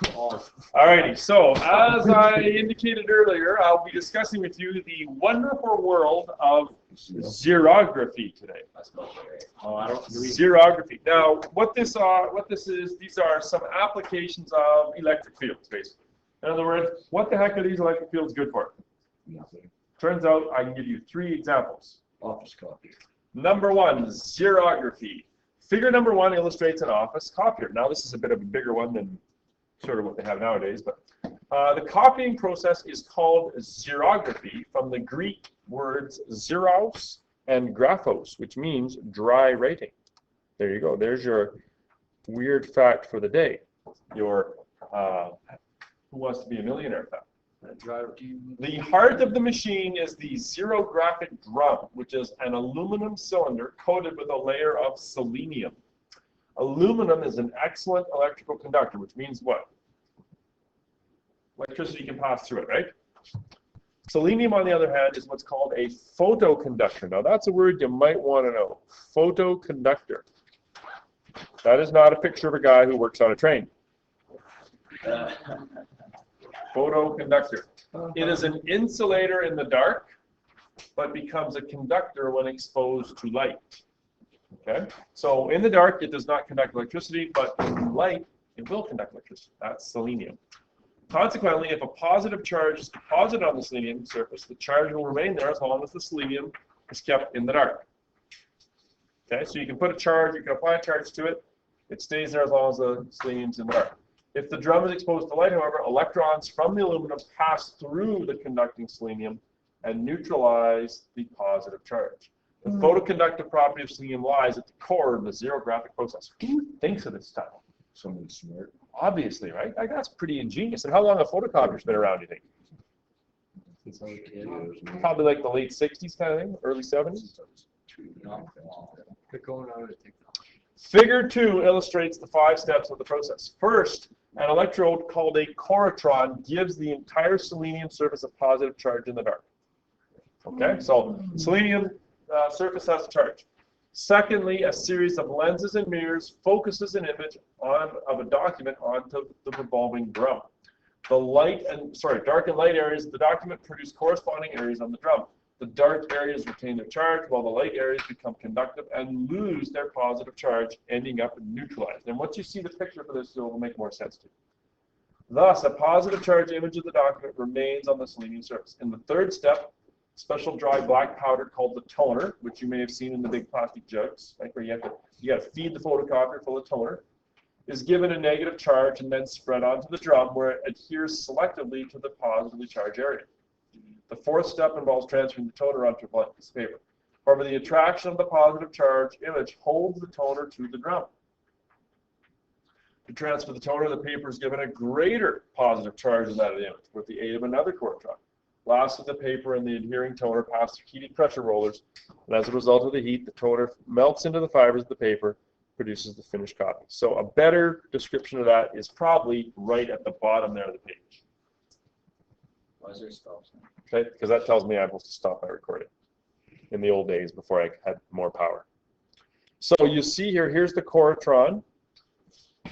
Alrighty, so as I indicated earlier, I'll be discussing with you the wonderful world of xerography today. Xerography. Now, what this is, these are some applications of electric fields, basically. In other words, what the heck are these electric fields good for? Nothing. Turns out I can give you 3 examples. Office copier. Number 1, xerography. Figure number 1 illustrates an office copier. Now, this is a bit of a bigger one than sort of what they have nowadays, but the copying process is called xerography from the Greek words xeros and graphos, which means dry writing. There you go. There's your weird fact for the day. Your Who Wants to Be a Millionaire fact. The heart of the machine is the xerographic drum, which is an aluminum cylinder coated with a layer of selenium. Aluminum is an excellent electrical conductor, which means what? Electricity can pass through it, right? Selenium, on the other hand, is what's called a photoconductor. Now, that's a word you might want to know. Photoconductor. That is not a picture of a guy who works on a train. Photoconductor. It is an insulator in the dark, but becomes a conductor when exposed to light. Okay? So in the dark, it does not conduct electricity, but in light, it will conduct electricity. That's selenium. Consequently, if a positive charge is deposited on the selenium surface, the charge will remain there as long as the selenium is kept in the dark. Okay? So you can put a charge, you can apply a charge to it, it stays there as long as the selenium is in the dark. If the drum is exposed to light, however, electrons from the aluminum pass through the conducting selenium and neutralize the positive charge. The photoconductive property of selenium lies at the core of the xerographic process. Who thinks of this stuff? Someone smart. Obviously, right? Like, that's pretty ingenious. And how long have photocopier's been around, do you think? Since I was a kid. Probably like the late 60s kind of thing, early 70s? They're going out of technology. Figure 2 illustrates the 5 steps of the process. First, an electrode called a corotron gives the entire selenium surface a positive charge in the dark. Okay, so selenium surface has a charge. Secondly, a series of lenses and mirrors focuses an image of a document onto the revolving drum. The dark and light areas of the document produce corresponding areas on the drum. The dark areas retain their charge, while the light areas become conductive and lose their positive charge, ending up neutralized. And once you see the picture for this, it will make more sense to you. Thus, a positive charge image of the document remains on the selenium surface. In the third step, special dry black powder called the toner, which you may have seen in the big plastic jugs, like where you got to feed the photocopier full of toner, is given a negative charge and then spread onto the drum, where it adheres selectively to the positively charged area. The fourth step involves transferring the toner onto a blank piece of paper. However, the attraction of the positive charge image holds the toner to the drum. To transfer the toner, the paper is given a greater positive charge than that of the image with the aid of another corotron. Lastly, the paper and the adhering toner pass through heated pressure rollers, and as a result of the heat, the toner melts into the fibers of the paper, produces the finished copy. So a better description of that is probably right at the bottom there of the page. Why is there a stop sign? Okay, because that tells me I'm supposed to stop my recording in the old days before I had more power. So you see here, here's the corotron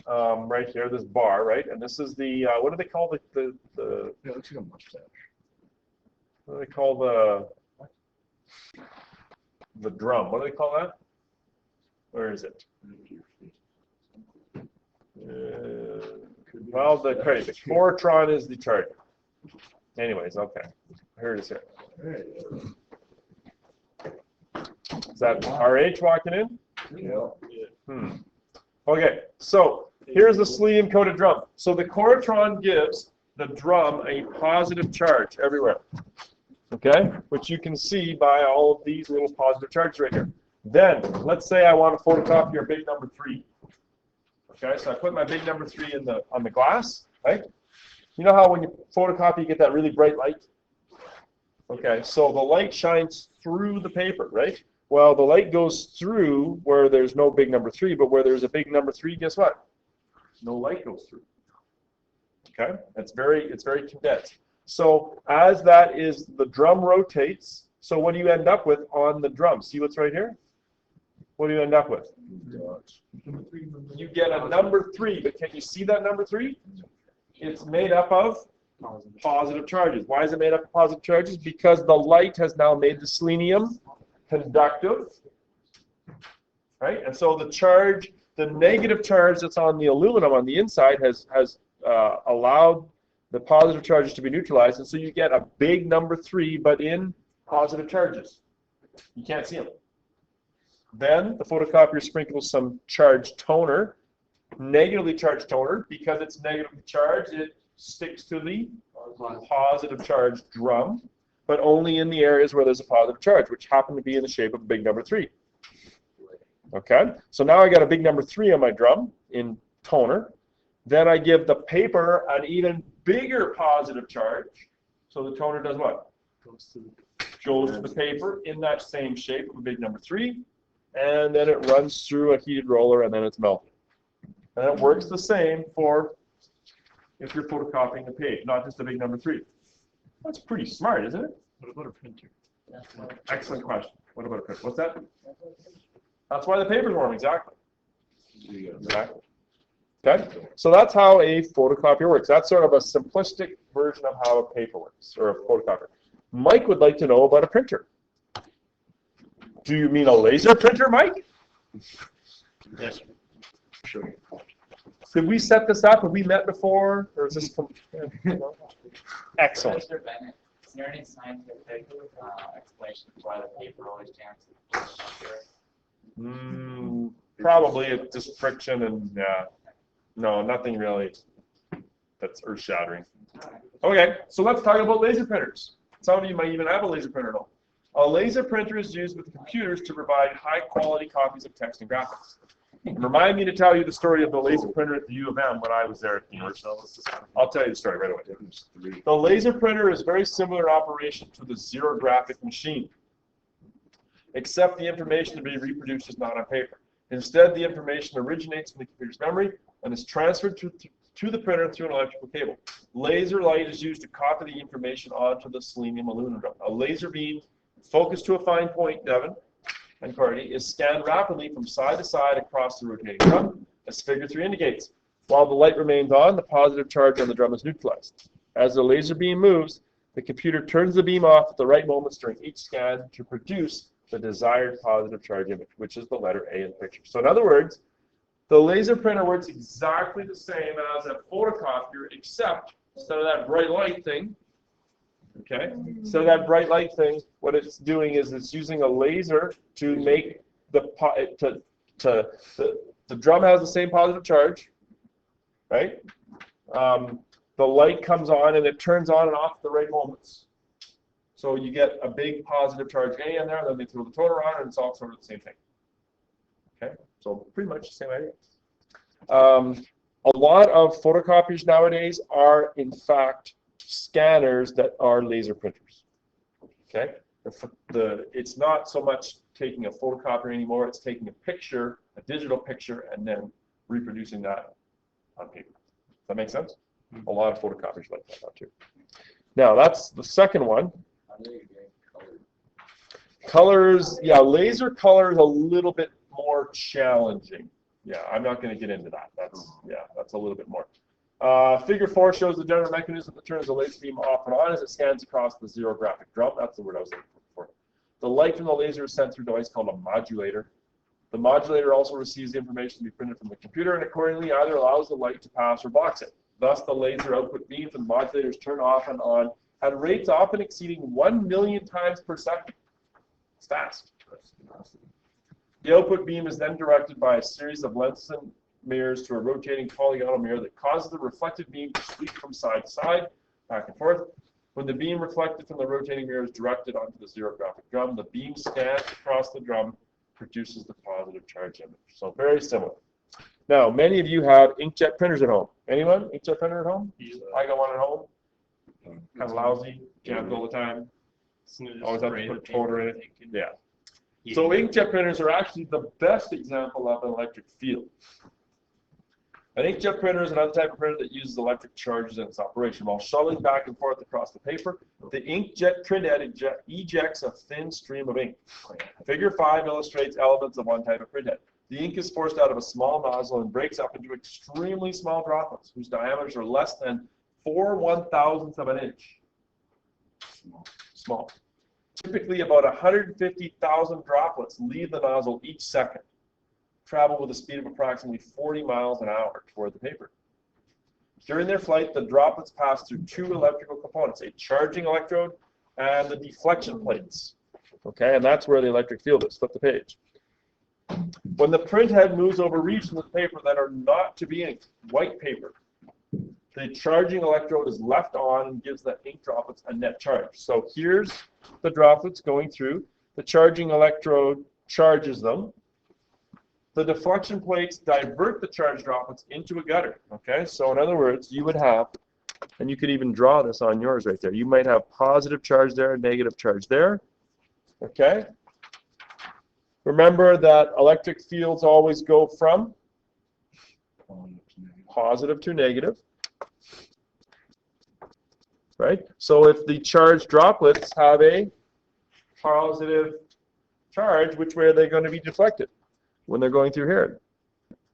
right here, this bar, right? And this is the, what do they call the Yeah, it looks like a mustache. what do they call the drum? What do they call that? Where is it? Well, the corotron is the charger. Anyways, okay. Here it is here. Is that RH walking in? Yeah. Okay, so here's the selenium-coated drum. So the corotron gives the drum a positive charge everywhere, okay? Which you can see by all of these little positive charges right here. Then, let's say I want to photocopy your big number 3. Okay, so I put my big number 3 on the glass, right? You know how when you photocopy, you get that really bright light? Okay, so the light shines through the paper, right? Well, the light goes through where there's no big number 3, but where there's a big number 3, guess what? No light goes through. Okay, it's very condensed. So as that is, the drum rotates. So what do you end up with on the drum? See what's right here? What do you end up with? You get a number 3, but can you see that number 3? It's made up of positive charges. Why is it made up of positive charges? Because the light has now made the selenium conductive, right? And so the charge, the negative charge that's on the aluminum on the inside has allowed the positive charges to be neutralized, and so you get a big number 3, but in positive charges. You can't see them. Then the photocopier sprinkles some charged toner, negatively charged toner. Because it's negatively charged, it sticks to the positive charge drum, but only in the areas where there's a positive charge, which happen to be in the shape of a big number 3. Okay, so now I got a big number 3 on my drum in toner. Then I give the paper an even bigger positive charge. So the toner does what? Goes to the paper in that same shape of a big number 3, and then it runs through a heated roller, and then it's melted. And it works the same for if you're photocopying a page, not just a big number 3. That's pretty smart, isn't it? What about a printer? Excellent question. What about a printer? What's that? That's why the paper's warm, exactly. Exactly. Okay, so that's how a photocopier works. That's sort of a simplistic version of how a paper works, or a photocopier. Mike would like to know about a printer. Do you mean a laser printer, Mike? Yes. Sure. Did we set this up? Have we met before? Or is this excellent? Is there any scientific explanation for why the paper always jams? Probably it's just friction and no, nothing really that's earth-shattering. Okay, so let's talk about laser printers. Some of you might even have a laser printer now. A laser printer is used with computers to provide high-quality copies of text and graphics. Remind me to tell you the story of the laser printer at the U of M when I was there at the university. I'll tell you the story right away. The laser printer is very similar in operation to the xerographic machine, except the information to be reproduced is not on paper. Instead, the information originates in the computer's memory and is transferred to the printer through an electrical cable. Laser light is used to copy the information onto the selenium aluminum drum. A laser beam focused to a fine point, Devin and Cardi, is scanned rapidly from side to side across the rotating drum, as figure 3 indicates. While the light remains on, the positive charge on the drum is neutralized. As the laser beam moves, the computer turns the beam off at the right moments during each scan to produce the desired positive charge image, which is the letter A in the picture. So in other words, the laser printer works exactly the same as a photocopier, except instead of that bright light thing, okay, instead of that bright light thing, what it's doing is it's using a laser to make the drum has the same positive charge, right? The light comes on and it turns on and off at the right moments. So you get a big positive charge A in there, then they throw the toner on, and it's all sort of the same thing. Okay, so pretty much the same idea. A lot of photocopiers nowadays are, in fact, scanners that are laser printers. Okay, it's not so much taking a photocopier anymore; it's taking a picture, a digital picture, and then reproducing that on paper. Does that make sense? A lot of photocopiers like that now too. Now that's the second one. Colors, yeah, laser color is a little bit more challenging. Yeah, I'm not going to get into that. That's a little bit more. Figure 4 shows the general mechanism that turns the laser beam off and on as it scans across the xerographic drum. That's the word I was looking for. The light from the laser is sent through a device called a modulator. The modulator also receives the information to be printed from the computer and accordingly either allows the light to pass or blocks it. Thus, the laser output beams and modulators turn off and on at rates often exceeding 1 million times per second. It's fast. The output beam is then directed by a series of lenses and mirrors to a rotating polygonal mirror that causes the reflected beam to sweep from side to side, back and forth. When the beam reflected from the rotating mirror is directed onto the xerographic drum, the beam scans across the drum, produces the positive charge image. So very similar. Now, many of you have inkjet printers at home. Anyone? Inkjet printer at home? I got one at home. Kind of lousy, jams all the time. Always have to put toner in it. Yeah. So inkjet printers are actually the best example of an electric field. An inkjet printer is another type of printer that uses electric charges in its operation. While shuttling back and forth across the paper, the inkjet printhead ejects a thin stream of ink. Figure 5 illustrates elements of one type of printhead. The ink is forced out of a small nozzle and breaks up into extremely small droplets whose diameters are less than 4/1000th of an inch. Small. Typically about 150,000 droplets leave the nozzle each second, travel with a speed of approximately 40 miles an hour toward the paper. During their flight, the droplets pass through two electrical components, a charging electrode and the deflection plates. Okay, and that's where the electric field is. Flip the page. When the printhead moves over regions of paper that are not to be inked, white paper, the charging electrode is left on and gives the ink droplets a net charge. So here's the droplets going through. The charging electrode charges them. The deflection plates divert the charged droplets into a gutter. Okay, so in other words, you would have, and you could even draw this on yours right there. You might have positive charge there, negative charge there. Okay. Remember that electric fields always go from positive to negative. Right? So if the charged droplets have a positive charge, which way are they going to be deflected? When they're going through here,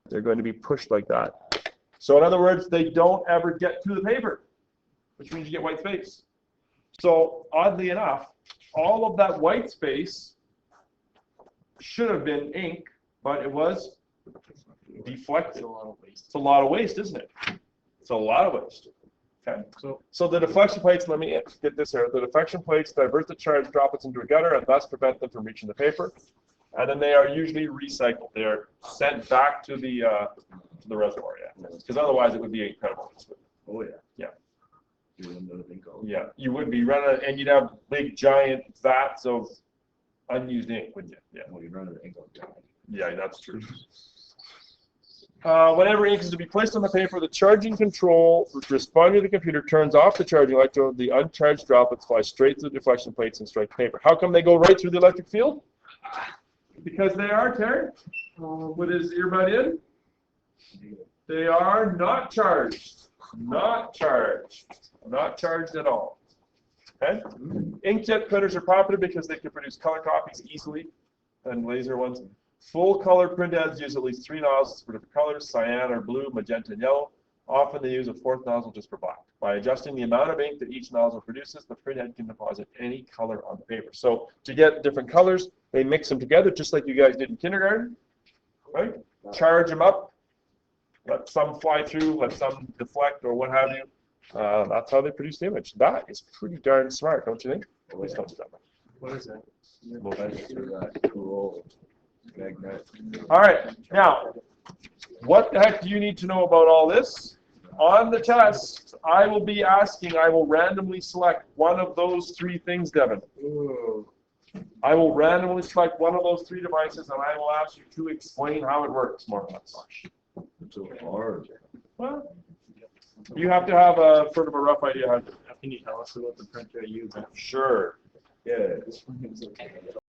they're going to be pushed like that. So in other words, they don't ever get to the paper, which means you get white space. So oddly enough, all of that white space should have been ink, but it was deflected. It's a lot of waste, isn't it? It's a lot of waste. Okay. So the deflection plates, let me get this here. The deflection plates divert the charged droplets into a gutter and thus prevent them from reaching the paper. And then they are usually recycled. They are sent back to the reservoir, yeah. Because otherwise it would be incredible. Oh, yeah. Yeah. You wouldn't know the ink all. Yeah, you would be running, and you'd have big giant vats of unused ink, wouldn't you? Yeah. Well, you run out of ink all the time. Yeah, that's true. Whenever ink is to be placed on the paper, the charging control responding to the computer turns off the charging electrode. The uncharged droplets fly straight through the deflection plates and strike paper. How come they go right through the electric field? Because they are, Terry, with his earbud in, they are not charged. Not charged. Not charged at all. Okay? Inkjet printers are popular because they can produce color copies easily than laser ones. Full color printheads use at least 3 nozzles for different colors, cyan or blue, magenta, and yellow. Often they use a 4th nozzle just for black. By adjusting the amount of ink that each nozzle produces, the printhead can deposit any color on the paper. So to get different colors, they mix them together just like you guys did in kindergarten, right? Charge them up, let some fly through, let some deflect or what have you. That's how they produce the image. That is pretty darn smart, don't you think? Please don't do that. What is that? Cool. Magnet. All right, now, what the heck do you need to know about all this? On the test, I will be asking, I will randomly select one of those 3 things, Devin. Ooh. I will randomly select one of those 3 devices and I will ask you to explain how it works, more or less. It's so hard. Well, you have to have a sort of a rough idea how to. Can you tell us about the printer you use? Sure. Yeah.